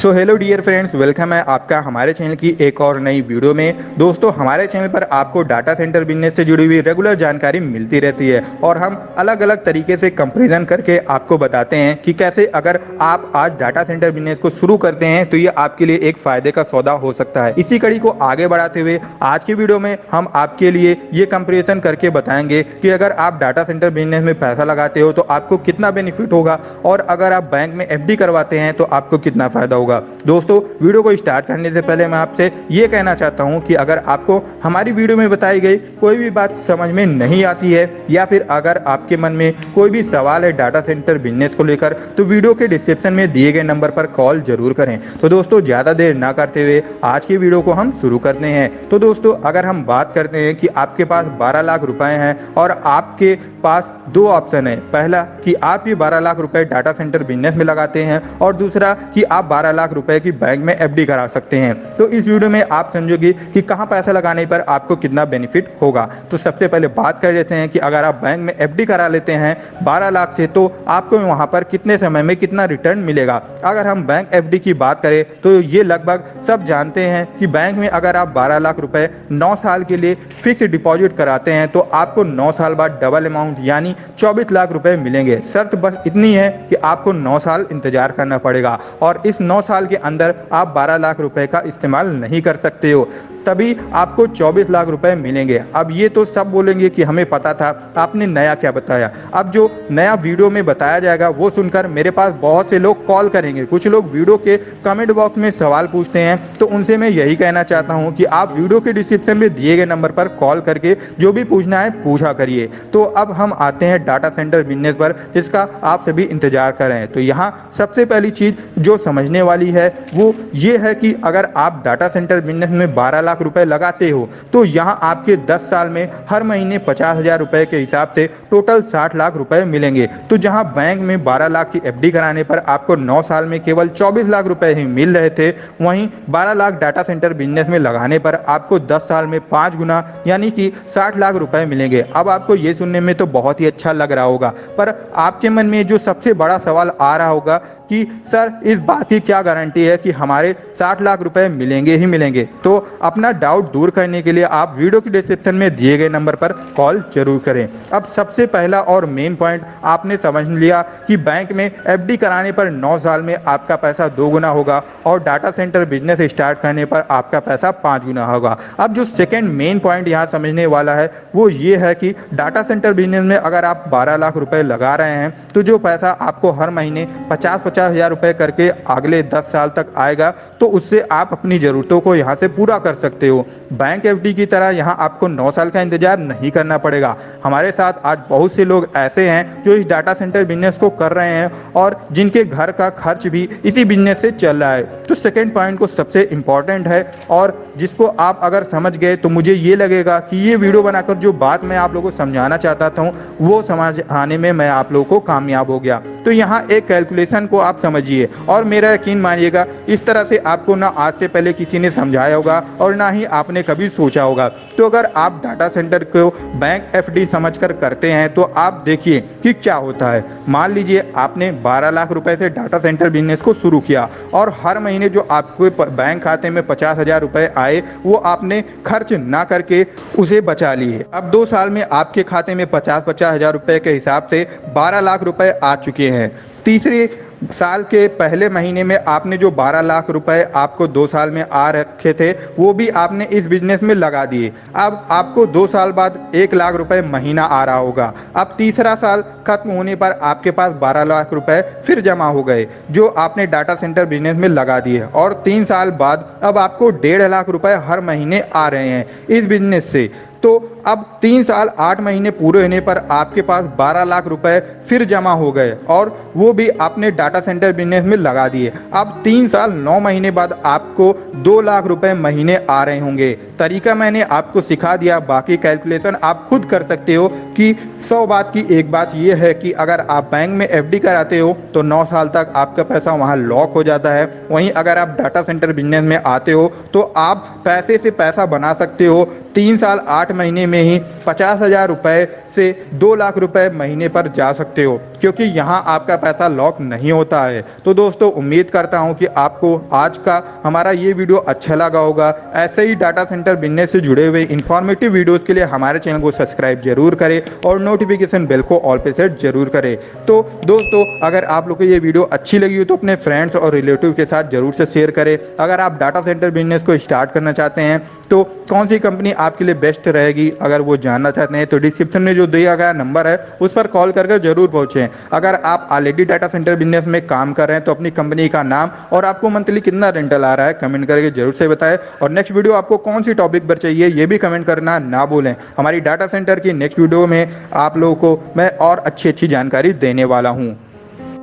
सो hello dear friends, welcome है आपका हमारे चैनल की एक और नई वीडियो में। दोस्तों, हमारे चैनल पर आपको डाटा सेंटर बिजनेस से जुड़ी हुई रेगुलर जानकारी मिलती रहती है और हम अलग अलग तरीके से कंपैरिजन करके आपको बताते हैं कि कैसे अगर आप आज डाटा सेंटर बिजनेस को शुरू करते हैं तो ये आपके लिए एक फायदे का सौदा हो सकता है। इसी कड़ी को आगे बढ़ाते हुए आज की वीडियो में हम आपके लिए ये कंपेरिजन करके बताएंगे कि अगर आप डाटा सेंटर बिजनेस में पैसा लगाते हो तो आपको कितना बेनिफिट होगा और अगर आप बैंक में एफडी करवाते हैं तो आपको कितना फायदा होगा। दोस्तों, वीडियो को स्टार्ट करने से पहले मैं आपसे ये कहना चाहता हूं कि अगर आपको हमारी वीडियो में बताई गई कोई भी बात समझ में नहीं आती है या फिर अगर आपके मन में कोई भी सवाल है डाटा सेंटर बिजनेस को लेकर तो वीडियो के डिस्क्रिप्शन में दिए गए नंबर पर कॉल जरूर करें। तो दोस्तों, ज्यादा देर ना करते हुए आज की वीडियो को हम शुरू करते हैं। तो दोस्तों, अगर हम बात करते हैं कि आपके पास 12 लाख रुपए हैं और आपके पास दो ऑप्शन है। पहला कि आप ये 12 लाख रुपए डाटा सेंटर बिजनेस में लगाते हैं और दूसरा कि आप 12 लाख रुपए की बैंक में एफडी करा सकते हैं। तो इस वीडियो में आप समझोगे कि कहां पैसा लगाने पर आपको कितना बेनिफिट होगा। तो सबसे पहले बात कर लेते हैं कि अगर आप बैंक में एफडी करा लेते हैं 12 लाख से तो आपको वहां पर कितने समय में कितना रिटर्न मिलेगा। अगर हम बैंक एफडी की बात करें तो ये लगभग सब जानते हैं कि बैंक में अगर आप 12 लाख रुपए 9 साल के लिए फिक्स डिपॉजिट कराते हैं तो आपको 9 साल बाद डबल अमाउंट यानी 24 लाख रुपए मिलेंगे। शर्त बस इतनी है कि आपको 9 साल इंतजार करना पड़ेगा और इस 9 साल के अंदर आप 12 लाख रुपए का इस्तेमाल नहीं कर सकते हो, तभी आपको 24 लाख रुपए मिलेंगे। अब ये तो सब बोलेंगे कि हमें पता था, आपने नया क्या बताया। अब जो नया वीडियो में बताया जाएगा वो सुनकर मेरे पास बहुत से लोग कॉल करेंगे। कुछ लोग वीडियो के कमेंट बॉक्स में सवाल पूछते हैं, तो उनसे मैं यही कहना चाहता हूं कि आप वीडियो के डिस्क्रिप्शन में दिए गए नंबर पर कॉल करके जो भी पूछना है पूछा करिए। तो अब हम आते हैं डाटा सेंटर बिजनेस पर, जिसका आप सभी इंतजार कर रहे हैं। तो यहाँ सबसे पहली चीज जो समझने वाली है वो ये है कि अगर आप डाटा सेंटर बिजनेस में 12 लाख रुपए लगाते हो तो यहां आपके 10 साल में हर महीने 50,000 रुपए के हिसाब से टोटल 60 लाख रुपए मिलेंगे। तो जहां बैंक में 12 लाख की एफडी कराने पर आपको 9 साल में केवल 24 लाख रुपए ही मिल रहे थे, वहीं 12 लाख डाटा सेंटर बिजनेस में लगाने पर आपको 10 साल में 5 गुना यानी कि 60 लाख रुपए मिलेंगे। अब आपको ये सुनने में तो बहुत ही अच्छा लग रहा होगा, पर आपके मन में जो सबसे बड़ा सवाल आ रहा होगा कि सर इस बात की क्या गारंटी है कि हमारे 60 लाख रुपए मिलेंगे ही मिलेंगे। तो अपना डाउट दूर करने के लिए आप वीडियो के डिस्क्रिप्शन में दिए गए नंबर पर कॉल जरूर करें। अब सबसे पहला और मेन पॉइंट आपने समझ लिया कि बैंक में एफडी कराने पर 9 साल में आपका पैसा 2 गुना होगा और डाटा सेंटर बिजनेस स्टार्ट करने पर आपका पैसा 5 गुना होगा। अब जो सेकेंड मेन पॉइंट यहाँ समझने वाला है वो ये है कि डाटा सेंटर बिजनेस में अगर आप 12 लाख रुपए लगा रहे हैं तो जो पैसा आपको हर महीने 50,000 रुपए करके अगले 10 साल तक आएगा, तो उससे आप अपनी जरूरतों को यहाँ से पूरा कर सकते हो। बैंक एफडी की तरह यहाँ आपको 9 साल का इंतजार नहीं करना पड़ेगा। हमारे साथ आज बहुत से लोग ऐसे हैं जो इस डाटा सेंटर बिजनेस को कर रहे हैं और जिनके घर का खर्च भी इसी बिजनेस से चल रहा है। तो सेकेंड पॉइंट को सबसे इंपॉर्टेंट है और जिसको आप अगर समझ गए तो मुझे ये लगेगा कि ये वीडियो बनाकर जो बात मैं आप लोगों को समझाना चाहता था वो समझाने में मैं आप लोगों को कामयाब हो गया। तो यहाँ एक कैलकुलेशन को आप समझिए और मेरा यकीन मानिएगा, इस तरह से आपको ना आज से पहले किसी ने समझाया होगा और ना ही आपने कभी सोचा होगा। तो अगर आप डाटा सेंटर को बैंक एफडी समझकर करते हैं तो आप देखिए कि क्या होता है। मान लीजिए आपने 12 लाख रुपए से डाटा सेंटर बिजनेस को शुरू किया और हर महीने जो आपको बैंक खाते में 50,000 रुपए आए वो आपने खर्च ना करके उसे बचा लिए। अब 2 साल में आपके खाते में 50,000 रुपए के हिसाब से 12 लाख रुपए आ चुके हैं। तीसरे साल के पहले महीने में आपने जो 12 लाख रुपए आपको 2 साल में आ रखे थे वो भी आपने इस बिजनेस में लगा दिए। अब आपको 2 साल बाद 1 लाख रुपए महीना आ रहा होगा। अब तीसरा साल खत्म होने पर आपके पास 12 लाख रुपए फिर जमा हो गए जो आपने डाटा सेंटर बिजनेस में लगा दिए और 3 साल बाद अब आपको 1.5 लाख रुपए हर महीने आ रहे हैं इस बिजनेस से। तो अब 3 साल 8 महीने पूरे होने पर आपके पास 12 लाख रुपए फिर जमा हो गए और वो भी आपने डाटा सेंटर बिजनेस में लगा दिए। अब 3 साल 9 महीने बाद आपको 2 लाख रुपए महीने आ रहे होंगे। तरीका मैंने आपको सिखा दिया, बाकी कैलकुलेशन आप खुद कर सकते हो कि 100 बात की एक बात यह है कि अगर आप बैंक में एफडी कराते हो तो 9 साल तक आपका पैसा वहां लॉक हो जाता है। वहीं अगर आप डाटा सेंटर बिजनेस में आते हो तो आप पैसे से पैसा बना सकते हो। 3 साल 8 महीने में ही 50,000 रुपए से 2 लाख रुपए महीने पर जा सकते हो, क्योंकि यहाँ आपका पैसा लॉक नहीं होता है। तो दोस्तों उम्मीद करता हूँ कि आपको आज का हमारा ये वीडियो अच्छा लगा होगा। ऐसे ही डाटा सेंटर बिजनेस से जुड़े हुए इंफॉर्मेटिव वीडियोस के लिए हमारे चैनल को सब्सक्राइब जरूर करें और नोटिफिकेशन बेल को ऑल पे सेट जरूर करें। तो दोस्तों अगर आप लोग को ये वीडियो अच्छी लगी हो तो अपने फ्रेंड्स और रिलेटिव के साथ जरूर से शेयर करें। अगर आप डाटा सेंटर बिजनेस को स्टार्ट करना चाहते हैं तो कौन सी कंपनी आपके लिए बेस्ट रहेगी, अगर वो जानना चाहते हैं तो डिस्क्रिप्शन में जो दिया गया नंबर है उस पर कॉल करके जरूर पहुंचें। अगर आप ऑलरेडी डाटा सेंटर बिजनेस में काम कर रहे हैं तो अपनी कंपनी का नाम और आपको मंथली कितना रेंटल आ रहा है कमेंट करके जरूर से बताएं। और नेक्स्ट वीडियो आपको कौन सी टॉपिक पर चाहिए ये भी कमेंट करना ना भूलें। हमारी डाटा सेंटर की नेक्स्ट वीडियो में आप लोगों को मैं और अच्छी अच्छी जानकारी देने वाला हूँ।